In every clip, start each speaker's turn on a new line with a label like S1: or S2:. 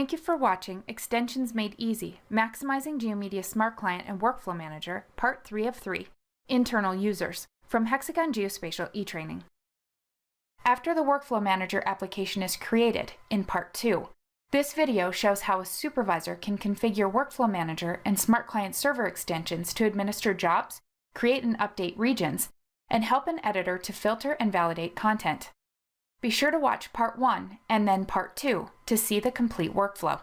S1: Thank you for watching Extensions Made Easy, Maximizing GeoMedia Smart Client and Workflow Manager, Part 3 of 3, Internal Users, from Hexagon Geospatial eTraining. After the Workflow Manager application is created, in Part 2, this video shows how a supervisor can configure Workflow Manager and Smart Client Server extensions to administer jobs, create and update regions, and help an editor to filter and validate content. Be sure to watch Part 1 and then Part 2 to see the complete workflow.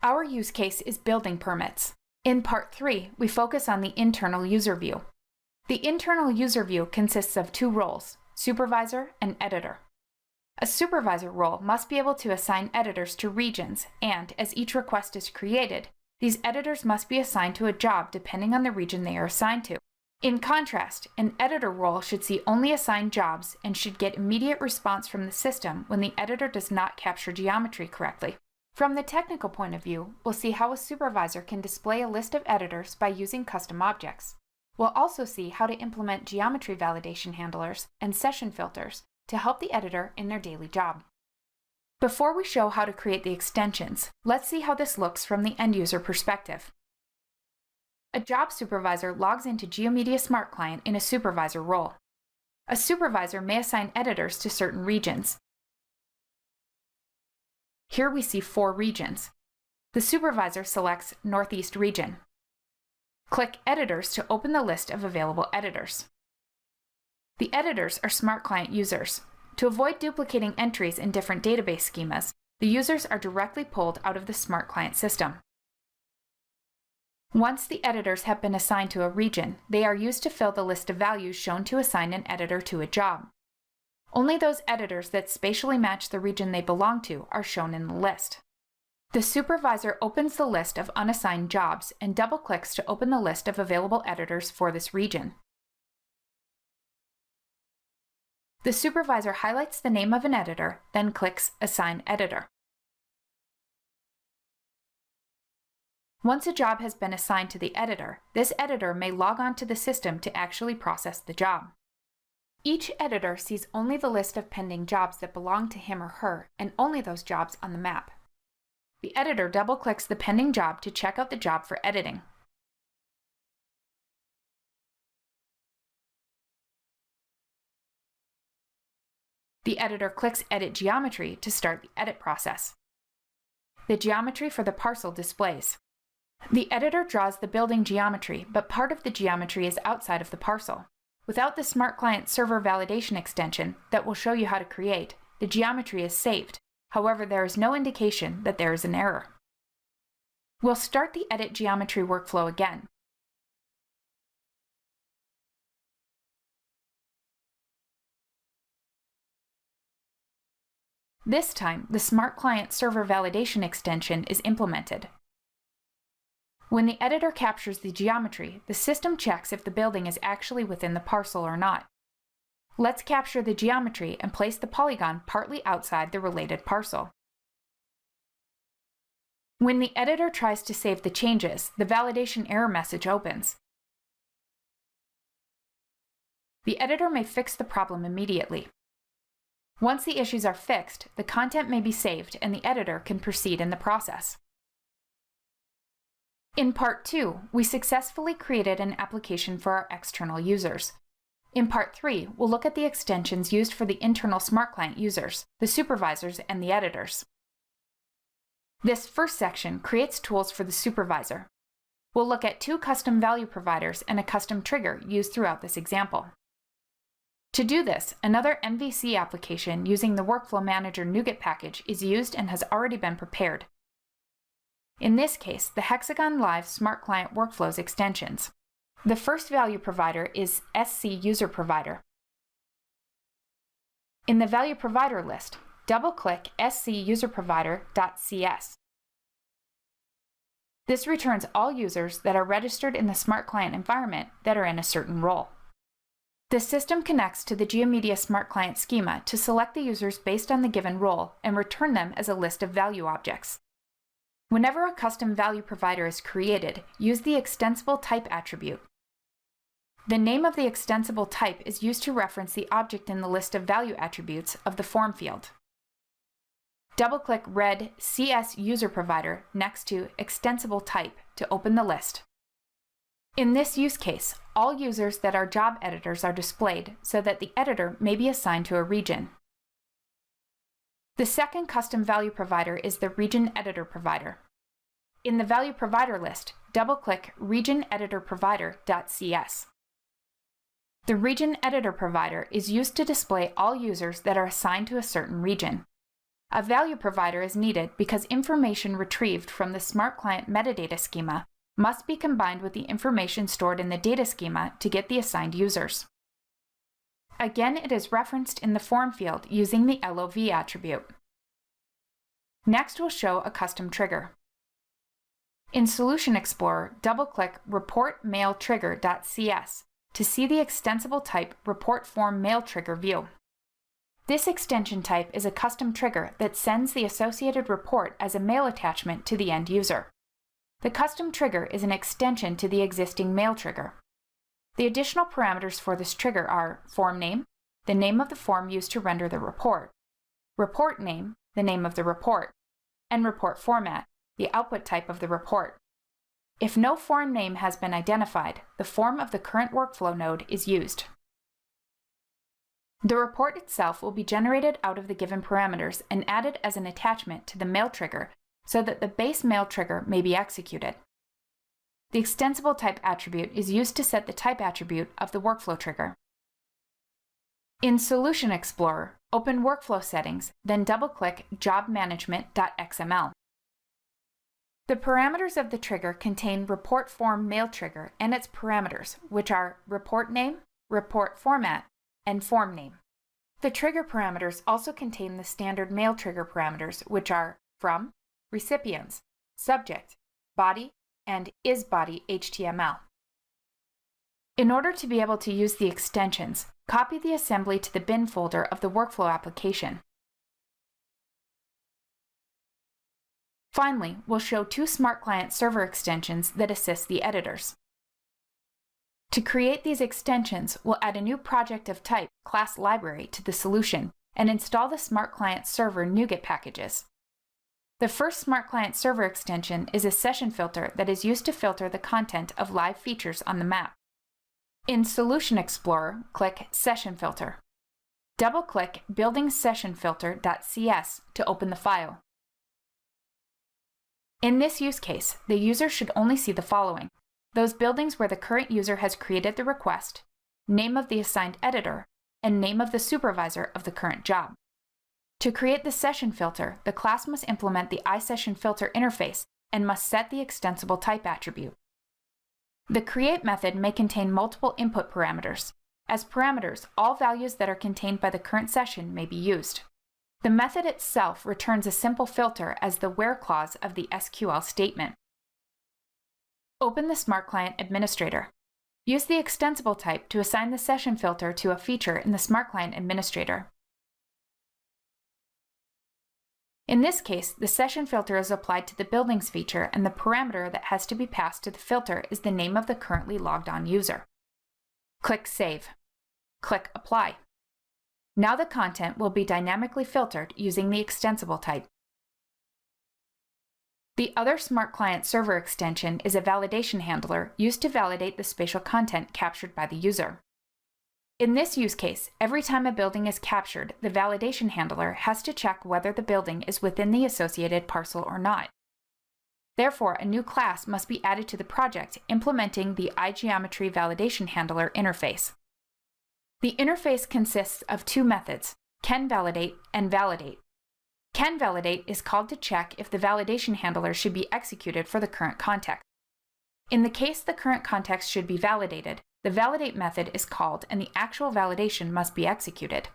S1: Our use case is building permits. In Part 3, we focus on the internal user view. The internal user view consists of two roles, supervisor and editor. A supervisor role must be able to assign editors to regions, and as each request is created, these editors must be assigned to a job depending on the region they are assigned to. In contrast, an editor role should see only assigned jobs and should get immediate response from the system when the editor does not capture geometry correctly. From the technical point of view, we'll see how a supervisor can display a list of editors by using custom objects. We'll also see how to implement geometry validation handlers and session filters to help the editor in their daily job. Before we show how to create the extensions, let's see how this looks from the end user perspective. A job supervisor logs into GeoMedia Smart Client in a supervisor role. A supervisor may assign editors to certain regions. Here we see 4 regions. The supervisor selects Northeast region. Click Editors to open the list of available editors. The editors are Smart Client users. To avoid duplicating entries in different database schemas, the users are directly pulled out of the Smart Client system. Once the editors have been assigned to a region, they are used to fill the list of values shown to assign an editor to a job. Only those editors that spatially match the region they belong to are shown in the list. The supervisor opens the list of unassigned jobs and double-clicks to open the list of available editors for this region. The supervisor highlights the name of an editor, then clicks Assign Editor. Once a job has been assigned to the editor, this editor may log on to the system to actually process the job. Each editor sees only the list of pending jobs that belong to him or her, and only those jobs on the map. The editor double-clicks the pending job to check out the job for editing. The editor clicks Edit Geometry to start the edit process. The geometry for the parcel displays. The editor draws the building geometry, but part of the geometry is outside of the parcel. Without the Smart Client Server validation extension that will show you how to create, the geometry is saved. However, there is no indication that there is an error. We'll start the Edit Geometry workflow again. This time, the Smart Client Server validation extension is implemented. When the editor captures the geometry, the system checks if the building is actually within the parcel or not. Let's capture the geometry and place the polygon partly outside the related parcel. When the editor tries to save the changes, the validation error message opens. The editor may fix the problem immediately. Once the issues are fixed, the content may be saved and the editor can proceed in the process. In Part 2, we successfully created an application for our external users. In Part 3, we'll look at the extensions used for the internal Smart Client users, the supervisors, and the editors. This first section creates tools for the supervisor. We'll look at 2 custom value providers and a custom trigger used throughout this example. To do this, another MVC application using the Workflow Manager NuGet package is used and has already been prepared. In this case, the Hexagon Live Smart Client Workflows extensions. The first value provider is SC User Provider. In the value provider list, double-click scuserprovider.cs. This returns all users that are registered in the Smart Client environment that are in a certain role. The system connects to the GeoMedia Smart Client schema to select the users based on the given role and return them as a list of value objects. Whenever a custom value provider is created, use the extensible type attribute. The name of the extensible type is used to reference the object in the list of value attributes of the form field. Double-click red CS User Provider next to Extensible Type to open the list. In this use case, all users that are job editors are displayed so that the editor may be assigned to a region. The second custom value provider is the Region Editor Provider. In the Value Provider list, double-click Region Editor Provider.cs. The Region Editor Provider is used to display all users that are assigned to a certain region. A value provider is needed because information retrieved from the Smart Client metadata schema must be combined with the information stored in the data schema to get the assigned users. Again, it is referenced in the form field using the LOV attribute. Next, we'll show a custom trigger. In Solution Explorer, double-click Report Mail Trigger.cs to see the extensible type Report Form Mail Trigger view. This extension type is a custom trigger that sends the associated report as a mail attachment to the end user. The custom trigger is an extension to the existing mail trigger. The additional parameters for this trigger are form name, the name of the form used to render the report, report name, the name of the report, and report format, the output type of the report. If no form name has been identified, the form of the current workflow node is used. The report itself will be generated out of the given parameters and added as an attachment to the mail trigger so that the base mail trigger may be executed. The extensible type attribute is used to set the type attribute of the workflow trigger. In Solution Explorer, open Workflow Settings, then double-click JobManagement.xml. The parameters of the trigger contain Report Form Mail Trigger and its parameters, which are report name, report format, and form name. The trigger parameters also contain the standard mail trigger parameters, which are from, recipients, subject, body, and isBody HTML. In order to be able to use the extensions, copy the assembly to the bin folder of the workflow application. Finally, we'll show two Smart Client server extensions that assist the editors. To create these extensions, we'll add a new project of type class library to the solution and install the Smart Client server NuGet packages. The first Smart Client server extension is a session filter that is used to filter the content of live features on the map. In Solution Explorer, click Session Filter. Double-click BuildingSessionFilter.cs to open the file. In this use case, the user should only see the following: those buildings where the current user has created the request, name of the assigned editor, and name of the supervisor of the current job. To create the session filter, the class must implement the iSessionFilter interface and must set the extensible type attribute. The create method may contain multiple input parameters. As parameters, all values that are contained by the current session may be used. The method itself returns a simple filter as the where clause of the SQL statement. Open the Smart Client Administrator. Use the extensible type to assign the session filter to a feature in the Smart Client Administrator. In this case, the session filter is applied to the buildings feature, and the parameter that has to be passed to the filter is the name of the currently logged on user. Click Save. Click Apply. Now the content will be dynamically filtered using the extensible type. The other Smart Client server extension is a validation handler used to validate the spatial content captured by the user. In this use case, every time a building is captured, the validation handler has to check whether the building is within the associated parcel or not. Therefore, a new class must be added to the project implementing the iGeometry validation handler interface. The interface consists of two methods, CanValidate and Validate. CanValidate is called to check if the validation handler should be executed for the current context. In the case the current context should be validated, the validate method is called and the actual validation must be executed.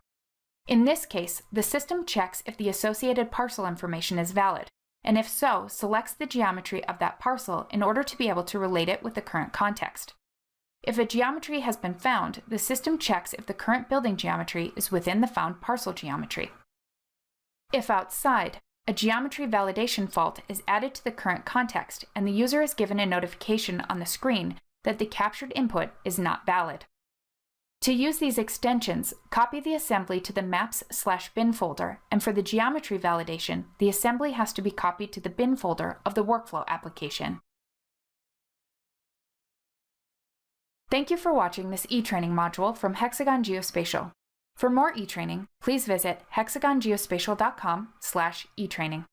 S1: In this case, the system checks if the associated parcel information is valid, and if so, selects the geometry of that parcel in order to be able to relate it with the current context. If a geometry has been found, the system checks if the current building geometry is within the found parcel geometry. If outside, a geometry validation fault is added to the current context and the user is given a notification on the screen that the captured input is not valid. To use these extensions, copy the assembly to the maps/bin folder, and for the geometry validation, the assembly has to be copied to the bin folder of the workflow application. Thank you for watching this eTraining module from Hexagon Geospatial. For more eTraining, please visit hexagongeospatial.com/eTraining.